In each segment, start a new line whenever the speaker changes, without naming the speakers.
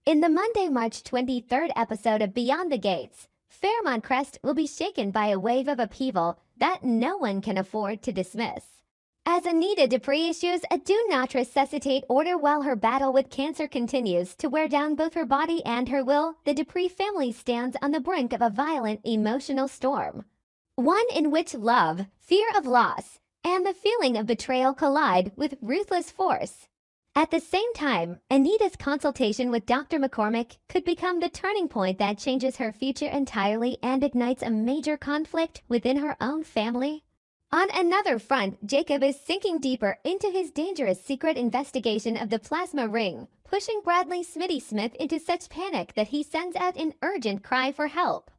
In the Monday, March 23rd episode of Beyond the Gates, Fairmont Crest will be shaken by a wave of upheaval that no one can afford to dismiss. As Anita Dupree issues a do not resuscitate order while her battle with cancer continues to wear down both her body and her will, the Dupree family stands on the brink of a violent emotional storm. One in which love, fear of loss, and the feeling of betrayal collide with ruthless force. At the same time, Anita's consultation with Dr. McCormick could become the turning point that changes her future entirely and ignites a major conflict within her own family. On another front, Jacob is sinking deeper into his dangerous secret investigation of the plasma ring, pushing Bradley Smitty Smith into such panic that he sends out an urgent cry for help.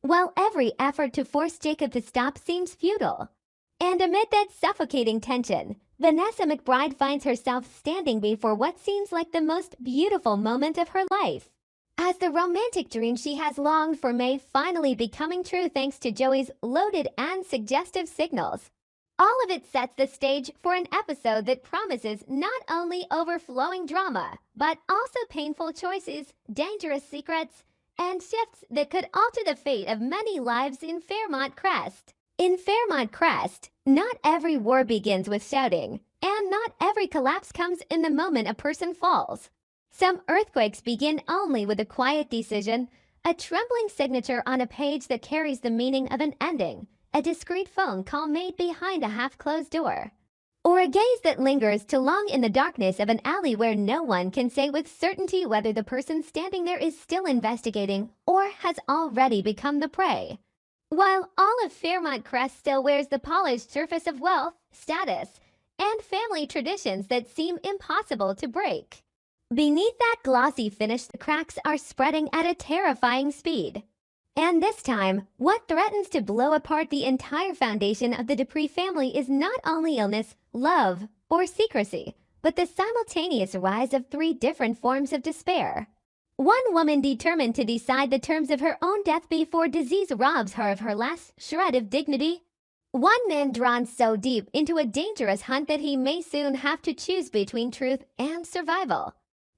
While every effort to force Jacob to stop seems futile. And amid that suffocating tension, Vanessa McBride finds herself standing before what seems like the most beautiful moment of her life. As the romantic dream she has longed for may finally be coming true thanks to Joey's loaded and suggestive signals. All of it sets the stage for an episode that promises not only overflowing drama, but also painful choices, dangerous secrets, and shifts that could alter the fate of many lives in Fairmont Crest. In Fairmont Crest, not every war begins with shouting, and not every collapse comes in the moment a person falls. Some earthquakes begin only with a quiet decision, a trembling signature on a page that carries the meaning of an ending, a discreet phone call made behind a half-closed door, or a gaze that lingers too long in the darkness of an alley where no one can say with certainty whether the person standing there is still investigating or has already become the prey. While all of Fairmont Crest still wears the polished surface of wealth, status, and family traditions that seem impossible to break, beneath that glossy finish the cracks are spreading at a terrifying speed. And this time, what threatens to blow apart the entire foundation of the Dupree family is not only illness, love, or secrecy, but the simultaneous rise of three different forms of despair. One woman determined to decide the terms of her own death before disease robs her of her last shred of dignity. One man drawn so deep into a dangerous hunt that he may soon have to choose between truth and survival.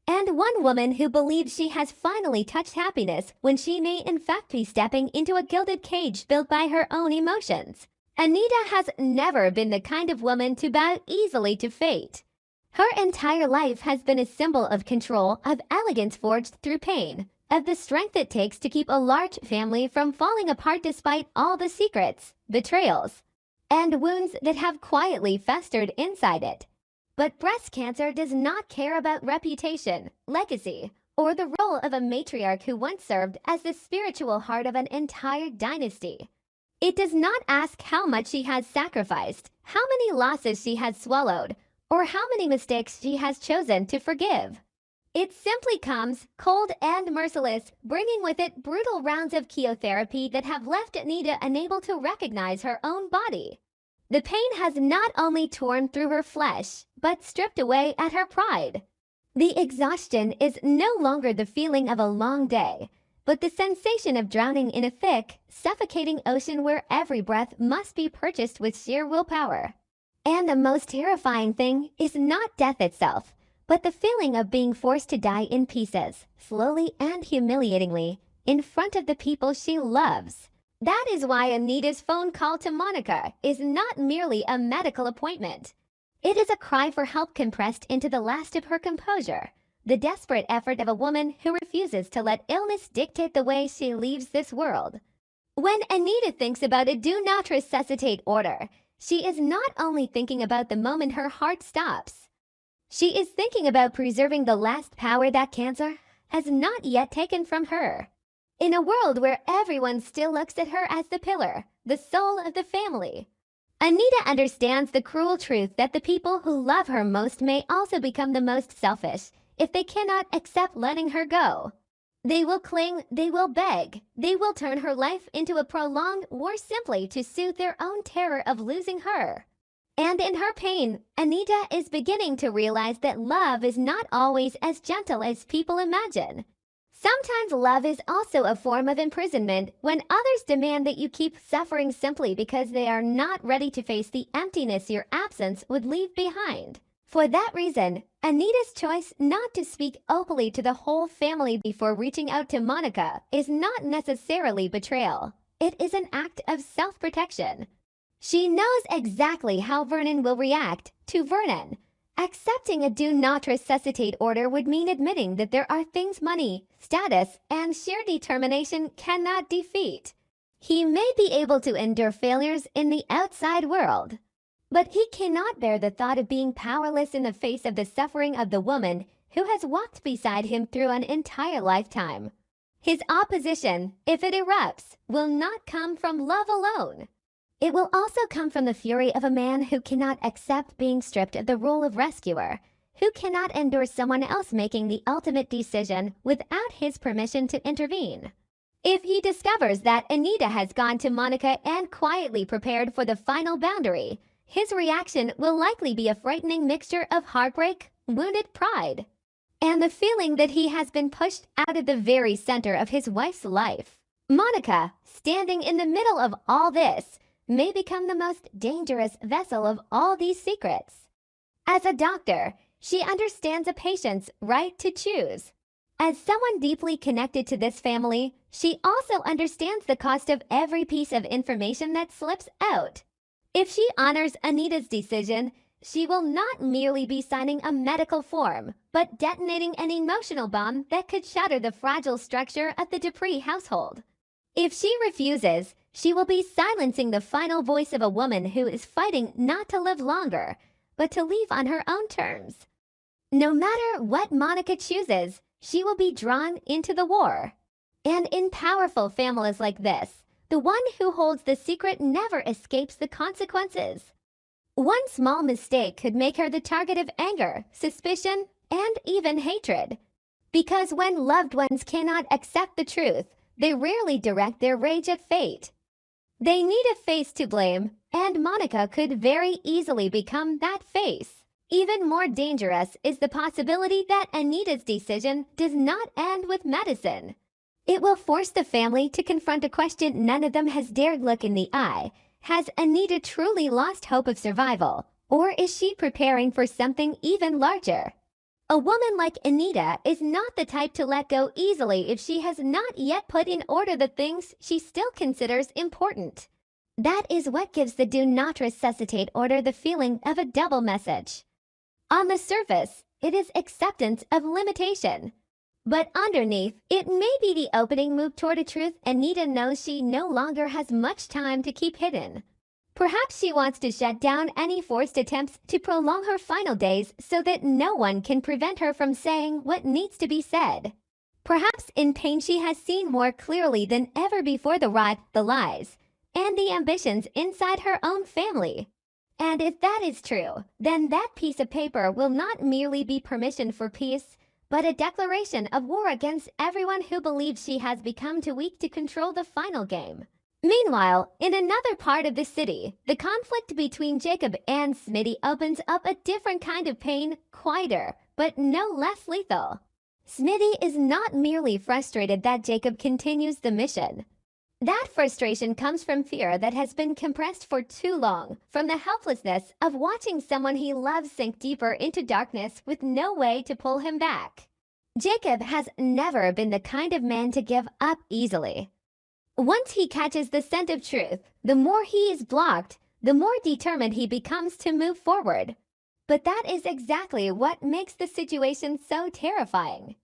And one woman who believes she has finally touched happiness when she may in fact be stepping into a gilded cage built by her own emotions. Anita has never been the kind of woman to bow easily to fate. Her entire life has been a symbol of control, of elegance forged through pain, of the strength it takes to keep a large family from falling apart despite all the secrets, betrayals, and wounds that have quietly festered inside it. But breast cancer does not care about reputation, legacy, or the role of a matriarch who once served as the spiritual heart of an entire dynasty. It does not ask how much she has sacrificed, how many losses she has swallowed, or how many mistakes she has chosen to forgive. It simply comes, cold and merciless, bringing with it brutal rounds of chemotherapy that have left Anita unable to recognize her own body. The pain has not only torn through her flesh, but stripped away at her pride. The exhaustion is no longer the feeling of a long day, but the sensation of drowning in a thick, suffocating ocean where every breath must be purchased with sheer willpower. And the most terrifying thing is not death itself, but the feeling of being forced to die in pieces, slowly and humiliatingly, in front of the people she loves. That is why Anita's phone call to Monica is not merely a medical appointment. It is a cry for help compressed into the last of her composure, the desperate effort of a woman who refuses to let illness dictate the way she leaves this world. When Anita thinks about a do not resuscitate order, she is not only thinking about the moment her heart stops. She is thinking about preserving the last power that cancer has not yet taken from her. In a world where everyone still looks at her as the pillar, the soul of the family, Anita understands the cruel truth that the people who love her most may also become the most selfish if they cannot accept letting her go. They will cling, they will beg, they will turn her life into a prolonged war simply to soothe their own terror of losing her. And in her pain, Anita is beginning to realize that love is not always as gentle as people imagine. Sometimes love is also a form of imprisonment when others demand that you keep suffering simply because they are not ready to face the emptiness your absence would leave behind. For that reason, Anita's choice not to speak openly to the whole family before reaching out to Monica is not necessarily betrayal. It is an act of self-protection. She knows exactly how Vernon will react to Vernon. Accepting a do not resuscitate order would mean admitting that there are things money, status, and sheer determination cannot defeat. He may be able to endure failures in the outside world, but he cannot bear the thought of being powerless in the face of the suffering of the woman who has walked beside him through an entire lifetime. His opposition, if it erupts, will not come from love alone. It will also come from the fury of a man who cannot accept being stripped of the role of rescuer, who cannot endure someone else making the ultimate decision without his permission to intervene. If he discovers that Anita has gone to Monica and quietly prepared for the final boundary, his reaction will likely be a frightening mixture of heartbreak, wounded pride, and the feeling that he has been pushed out of the very center of his wife's life. Monica, standing in the middle of all this, may become the most dangerous vessel of all these secrets. As a doctor, she understands a patient's right to choose. As someone deeply connected to this family, she also understands the cost of every piece of information that slips out. If she honors Anita's decision, she will not merely be signing a medical form, but detonating an emotional bomb that could shatter the fragile structure of the Dupree household. If she refuses, she will be silencing the final voice of a woman who is fighting not to live longer, but to leave on her own terms. No matter what Monica chooses, she will be drawn into the war. And in powerful families like this, the one who holds the secret never escapes the consequences. One small mistake could make her the target of anger, suspicion, and even hatred. Because when loved ones cannot accept the truth, they rarely direct their rage at fate. They need a face to blame, and Monica could very easily become that face. Even more dangerous is the possibility that Anita's decision does not end with medicine. It will force the family to confront a question none of them has dared look in the eye. Has Anita truly lost hope of survival, or is she preparing for something even larger? A woman like Anita is not the type to let go easily if she has not yet put in order the things she still considers important. That is what gives the do not resuscitate order the feeling of a double message. On the surface, it is acceptance of limitation. But underneath, it may be the opening move toward a truth Anita knows she no longer has much time to keep hidden. Perhaps she wants to shut down any forced attempts to prolong her final days so that no one can prevent her from saying what needs to be said. Perhaps in pain she has seen more clearly than ever before the rot, the lies, and the ambitions inside her own family. And if that is true, then that piece of paper will not merely be permission for peace, but a declaration of war against everyone who believes she has become too weak to control the final game. Meanwhile, in another part of the city, the conflict between Jacob and Smitty opens up a different kind of pain, quieter, but no less lethal. Smitty is not merely frustrated that Jacob continues the mission. That frustration comes from fear that has been compressed for too long, from the helplessness of watching someone he loves sink deeper into darkness with no way to pull him back. Jacob has never been the kind of man to give up easily. Once he catches the scent of truth, the more he is blocked, the more determined he becomes to move forward. But that is exactly what makes the situation so terrifying.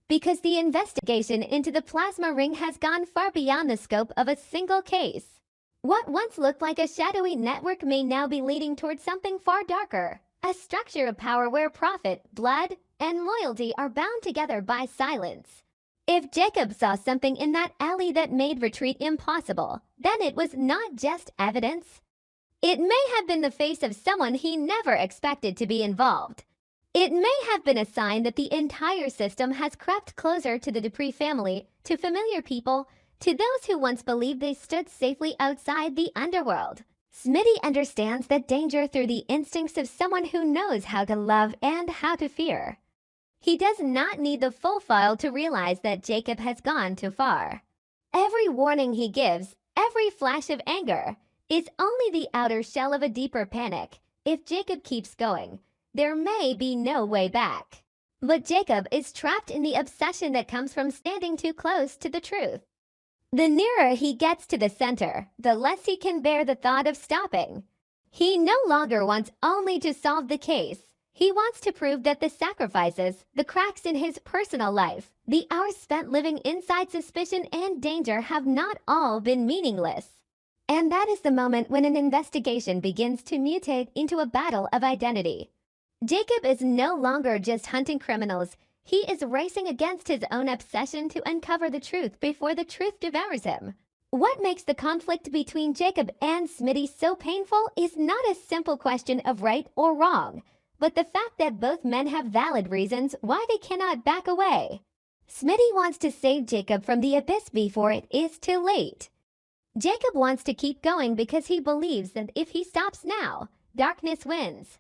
Because the investigation into the plasma ring has gone far beyond the scope of a single case. What once looked like a shadowy network may now be leading towards something far darker, a structure of power where profit, blood, and loyalty are bound together by silence. If Jacob saw something in that alley that made retreat impossible, then it was not just evidence. It may have been the face of someone he never expected to be involved. It may have been a sign that the entire system has crept closer to the Dupree family, to familiar people, to those who once believed they stood safely outside the underworld. Smitty understands that danger through the instincts of someone who knows how to love and how to fear. He does not need the full file to realize that Jacob has gone too far. Every warning he gives, every flash of anger, is only the outer shell of a deeper panic. If Jacob keeps going, there may be no way back. But Jacob is trapped in the obsession that comes from standing too close to the truth. The nearer he gets to the center, the less he can bear the thought of stopping. He no longer wants only to solve the case. He wants to prove that the sacrifices, the cracks in his personal life, the hours spent living inside suspicion and danger have not all been meaningless. And that is the moment when an investigation begins to mutate into a battle of identity. Jacob is no longer just hunting criminals. He is racing against his own obsession to uncover the truth before the truth devours him. What makes the conflict between Jacob and Smitty so painful is not a simple question of right or wrong, but the fact that both men have valid reasons why they cannot back away. Smitty wants to save Jacob from the abyss before it is too late. Jacob wants to keep going because he believes that if he stops now, darkness wins.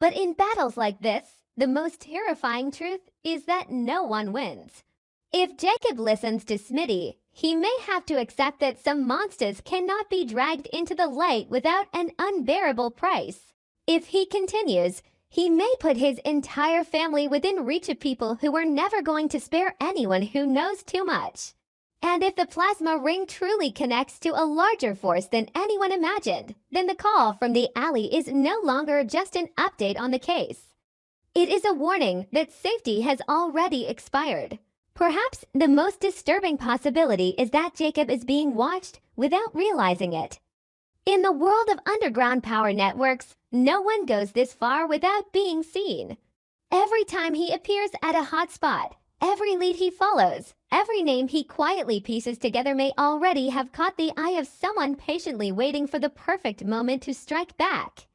But in battles like this, the most terrifying truth is that no one wins. If Jacob listens to Smitty, he may have to accept that some monsters cannot be dragged into the light without an unbearable price. If he continues, he may put his entire family within reach of people who are never going to spare anyone who knows too much. And if the plasma ring truly connects to a larger force than anyone imagined, then the call from the alley is no longer just an update on the case. It is a warning that safety has already expired. Perhaps the most disturbing possibility is that Jacob is being watched without realizing it. In the world of underground power networks, no one goes this far without being seen. Every time he appears at a hot spot, every lead he follows, every name he quietly pieces together may already have caught the eye of someone patiently waiting for the perfect moment to strike back.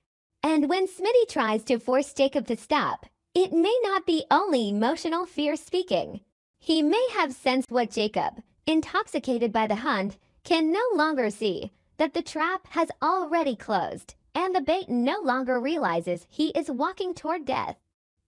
And when Smitty tries to force Jacob to stop, it may not be only emotional fear speaking. He may have sensed what Jacob, intoxicated by the hunt, can no longer see, that the trap has already closed, and the bait no longer realizes he is walking toward death.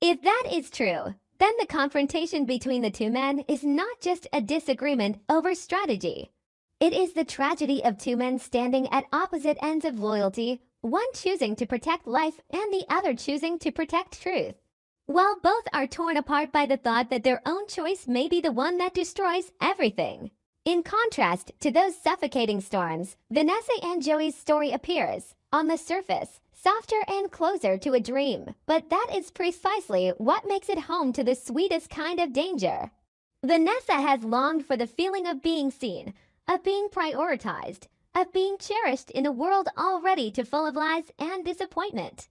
If that is true, then the confrontation between the two men is not just a disagreement over strategy. It is the tragedy of two men standing at opposite ends of loyalty, one choosing to protect life and the other choosing to protect truth. While both are torn apart by the thought that their own choice may be the one that destroys everything. In contrast to those suffocating storms, Vanessa and Joey's story appears, on the surface, softer and closer to a dream, but that is precisely what makes it home to the sweetest kind of danger. Vanessa has longed for the feeling of being seen, of being prioritized, of being cherished in a world already too full of lies and disappointment.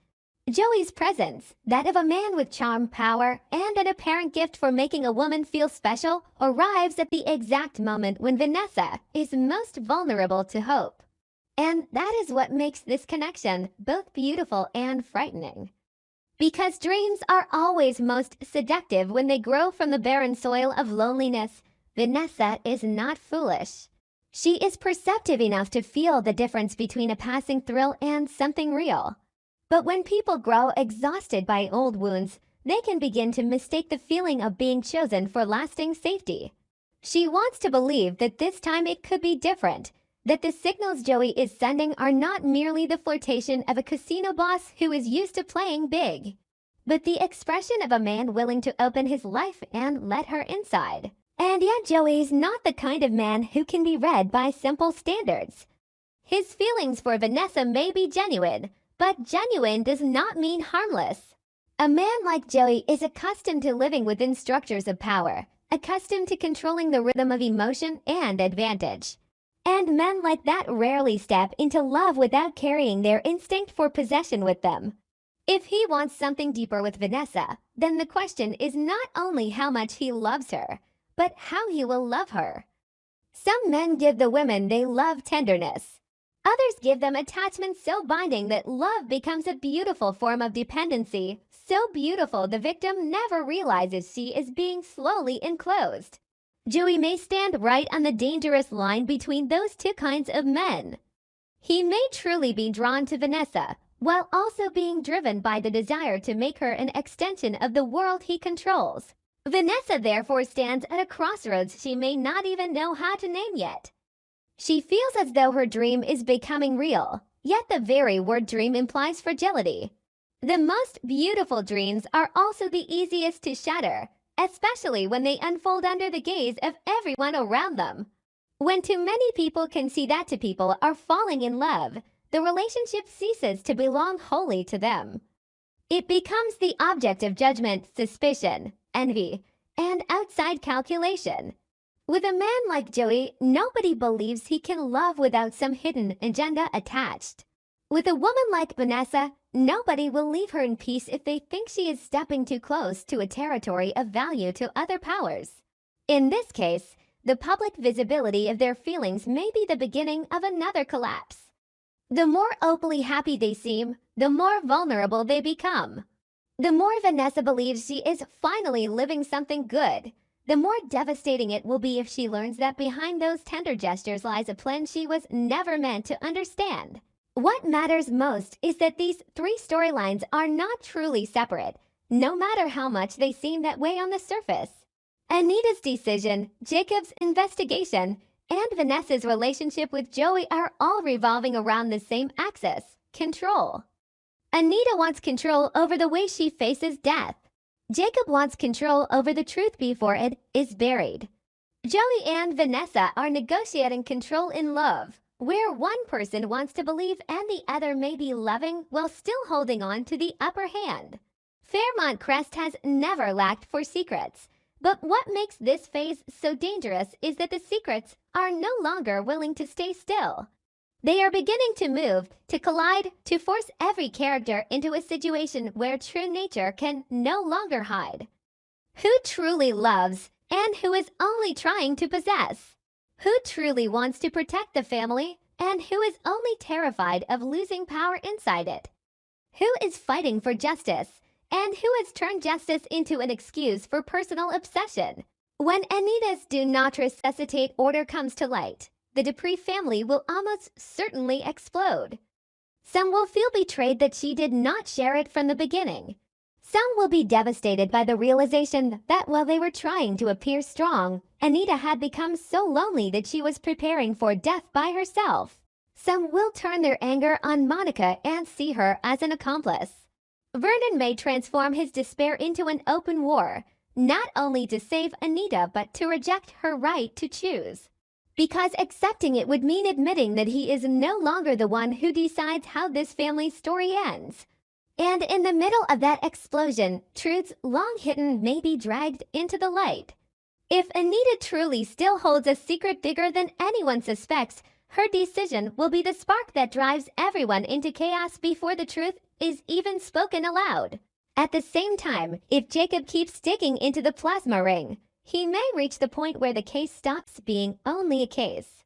Joey's presence, that of a man with charm, power, and an apparent gift for making a woman feel special, arrives at the exact moment when Vanessa is most vulnerable to hope. And that is what makes this connection both beautiful and frightening. Because dreams are always most seductive when they grow from the barren soil of loneliness, Vanessa is not foolish. She is perceptive enough to feel the difference between a passing thrill and something real. But when people grow exhausted by old wounds, they can begin to mistake the feeling of being chosen for lasting safety. She wants to believe that this time it could be different, that the signals Joey is sending are not merely the flirtation of a casino boss who is used to playing big, but the expression of a man willing to open his life and let her inside. And yet Joey is not the kind of man who can be read by simple standards. His feelings for Vanessa may be genuine, but genuine does not mean harmless. A man like Joey is accustomed to living within structures of power, accustomed to controlling the rhythm of emotion and advantage. And men like that rarely step into love without carrying their instinct for possession with them. If he wants something deeper with Vanessa, then the question is not only how much he loves her, but how he will love her. Some men give the women they love tenderness. Others give them attachment so binding that love becomes a beautiful form of dependency, so beautiful the victim never realizes she is being slowly enclosed. Joey may stand right on the dangerous line between those two kinds of men. He may truly be drawn to Vanessa, while also being driven by the desire to make her an extension of the world he controls. Vanessa therefore stands at a crossroads she may not even know how to name yet. She feels as though her dream is becoming real, yet the very word dream implies fragility. The most beautiful dreams are also the easiest to shatter, especially when they unfold under the gaze of everyone around them. When too many people can see that two people are falling in love, the relationship ceases to belong wholly to them. It becomes the object of judgment, suspicion, envy, and outside calculation. With a man like Joey, nobody believes he can love without some hidden agenda attached. With a woman like Vanessa, nobody will leave her in peace if they think she is stepping too close to a territory of value to other powers. In this case, the public visibility of their feelings may be the beginning of another collapse. The more openly happy they seem, the more vulnerable they become. The more Vanessa believes she is finally living something good, the more devastating it will be if she learns that behind those tender gestures lies a plan she was never meant to understand. What matters most is that these three storylines are not truly separate, no matter how much they seem that way on the surface. Anita's decision, Jacob's investigation, and Vanessa's relationship with Joey are all revolving around the same axis: control. Anita wants control over the way she faces death. Jacob wants control over the truth before it is buried. Joey and Vanessa are negotiating control in love, where one person wants to believe and the other may be loving while still holding on to the upper hand. Fairmont Crest has never lacked for secrets. But what makes this phase so dangerous is that the secrets are no longer willing to stay still. They are beginning to move, to collide, to force every character into a situation where true nature can no longer hide. Who truly loves and who is only trying to possess? Who truly wants to protect the family and who is only terrified of losing power inside it? Who is fighting for justice and who has turned justice into an excuse for personal obsession? When Anita's do not resuscitate order comes to light, the Dupree family will almost certainly explode. Some will feel betrayed that she did not share it from the beginning. Some will be devastated by the realization that while they were trying to appear strong, Anita had become so lonely that she was preparing for death by herself. Some will turn their anger on Monica and see her as an accomplice. Vernon may transform his despair into an open war, not only to save Anita but to reject her right to choose. Because accepting it would mean admitting that he is no longer the one who decides how this family's story ends. And in the middle of that explosion, truths long hidden may be dragged into the light. If Anita truly still holds a secret bigger than anyone suspects, her decision will be the spark that drives everyone into chaos before the truth is even spoken aloud. At the same time, if Jacob keeps digging into the plasma ring, he may reach the point where the case stops being only a case.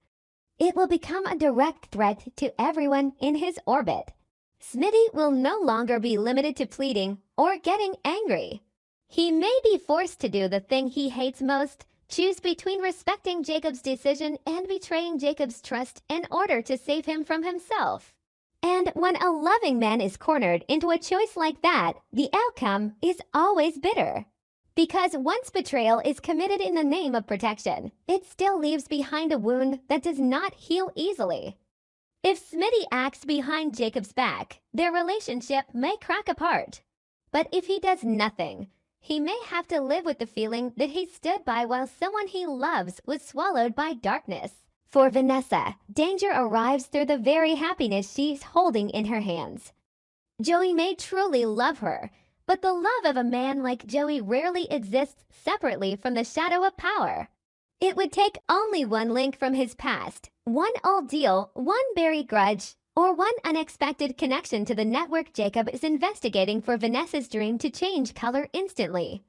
It will become a direct threat to everyone in his orbit. Smitty will no longer be limited to pleading or getting angry. He may be forced to do the thing he hates most, choose between respecting Jacob's decision and betraying Jacob's trust in order to save him from himself. And when a loving man is cornered into a choice like that, the outcome is always bitter. Because once betrayal is committed in the name of protection, it still leaves behind a wound that does not heal easily. If Smitty acts behind Jacob's back, their relationship may crack apart. But if he does nothing, he may have to live with the feeling that he stood by while someone he loves was swallowed by darkness. For Vanessa, danger arrives through the very happiness she's holding in her hands. Joey may truly love her, but the love of a man like Joey rarely exists separately from the shadow of power. It would take only one link from his past, one old deal, one buried grudge, or one unexpected connection to the network Jacob is investigating for Vanessa's dream to change color instantly.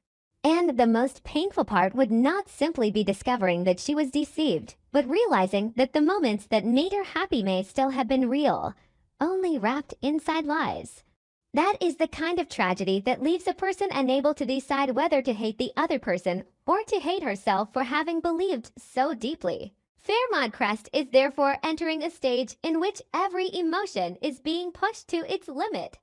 And the most painful part would not simply be discovering that she was deceived, but realizing that the moments that made her happy may still have been real, only wrapped inside lies. That is the kind of tragedy that leaves a person unable to decide whether to hate the other person or to hate herself for having believed so deeply. Fairmont Crest is therefore entering a stage in which every emotion is being pushed to its limit.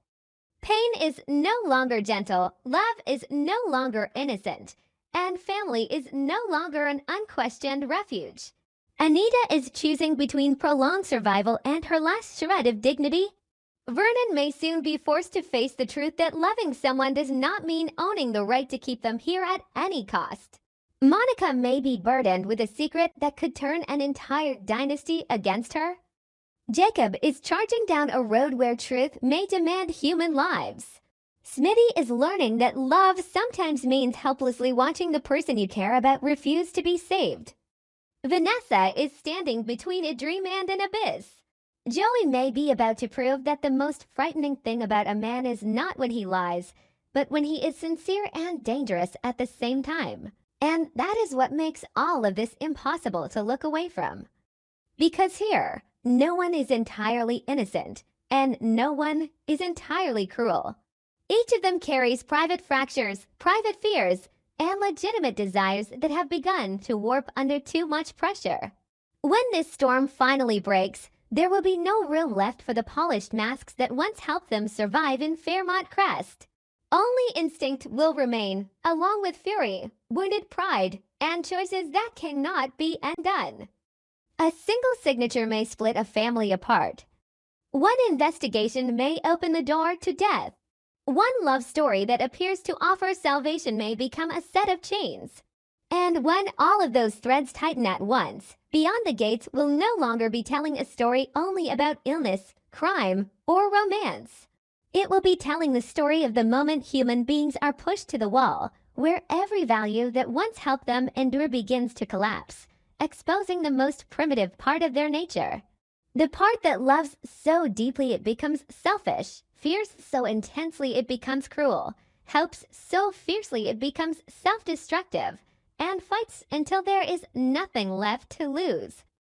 Pain is no longer gentle, love is no longer innocent, and family is no longer an unquestioned refuge. Anita is choosing between prolonged survival and her last shred of dignity. Vernon may soon be forced to face the truth that loving someone does not mean owning the right to keep them here at any cost. Monica may be burdened with a secret that could turn an entire dynasty against her. Jacob is charging down a road where truth may demand human lives. Smitty is learning that love sometimes means helplessly watching the person you care about refuse to be saved. Vanessa is standing between a dream and an abyss. Joey may be about to prove that the most frightening thing about a man is not when he lies, but when he is sincere and dangerous at the same time. And that is what makes all of this impossible to look away from. Because here, no one is entirely innocent, and no one is entirely cruel. Each of them carries private fractures, private fears, and legitimate desires that have begun to warp under too much pressure. When this storm finally breaks, there will be no room left for the polished masks that once helped them survive in Fairmont Crest. Only instinct will remain, along with fury, wounded pride, and choices that cannot be undone. A single signature may split a family apart. One investigation may open the door to death. One love story that appears to offer salvation may become a set of chains. And when all of those threads tighten at once, Beyond the Gates will no longer be telling a story only about illness, crime, or romance. It will be telling the story of the moment human beings are pushed to the wall, where every value that once helped them endure begins to collapse, exposing the most primitive part of their nature. The part that loves so deeply it becomes selfish, fears so intensely it becomes cruel, hopes so fiercely it becomes self-destructive, and fights until there is nothing left to lose.